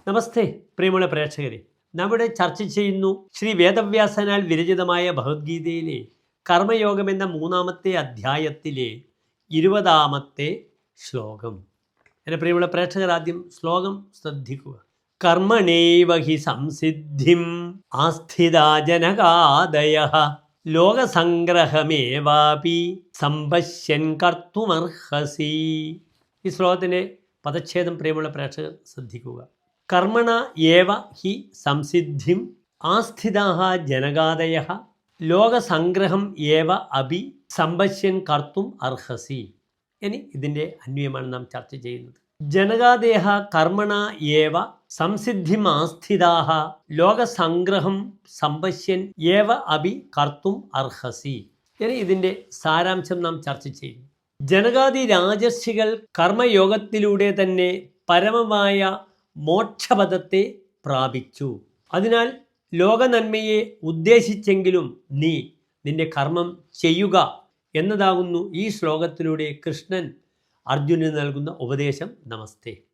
നമസ്തേ പ്രിയമുള്ള പ്രേക്ഷകരെ, നമ്മുടെ ചർച്ച ചെയ്യുന്നു ശ്രീ വേദവ്യാസനാൽ വിരചിതമായ ഭഗവത്ഗീതയിലെ കർമ്മയോഗം എന്ന 3-ാമത്തെ അധ്യായത്തിലെ 20-ാമത്തെ ശ്ലോകം. എൻ്റെ പ്രിയമുള്ള പ്രേക്ഷകർ, ആദ്യം ശ്ലോകം ശ്രദ്ധിക്കുക. കർമ്മണേവ ഹി സംസിദ്ധിം ആസ്ഥിതാ ജനകാദയഃ ലോകസംഗ്രഹമേവാപി സമ്പശ്യൻ കർത്തുമർഹസി. ഈ ശ്ലോകത്തിൻ്റെ പദച്ഛേദം പ്രിയമുള്ള പ്രേക്ഷകർ ശ്രദ്ധിക്കുക. കർമ്മണ ഏവ ഹി സംസിദ്ധിം ആസ്ഥിതാഃ ജനകാദയഃ ലോകസംഗ്രഹം ഏവ അഭി സമ്പശ്യൻ കർത്തും അർഹസി. ഇനി ഇതിൻ്റെ അന്വയമാണ് നാം ചർച്ച ചെയ്യുന്നത്. ജനകാദയഃ കർമ്മണ ഏവ സംസിദ്ധിം ആസ്ഥിതാഃ ലോകസംഗ്രഹം സമ്പശ്യൻ ഏവ അഭി കർത്തും അർഹസി. ഇനി ഇതിൻ്റെ സാരാംശം നാം ചർച്ച ചെയ്യും. ജനകാദി രാജർഷികൾ കർമ്മയോഗത്തിലൂടെ തന്നെ പരമമായ മോക്ഷപദത്തെ പ്രാപിച്ചു. അതിനാൽ ലോകനന്മയെ ഉദ്ദേശിച്ചെങ്കിലും നീ നിന്റെ കർമ്മം ചെയ്യുക എന്നതാകുന്നു ഈ ശ്ലോകത്തിലൂടെ കൃഷ്ണൻ അർജുനന് നൽകുന്ന ഉപദേശം. നമസ്തേ.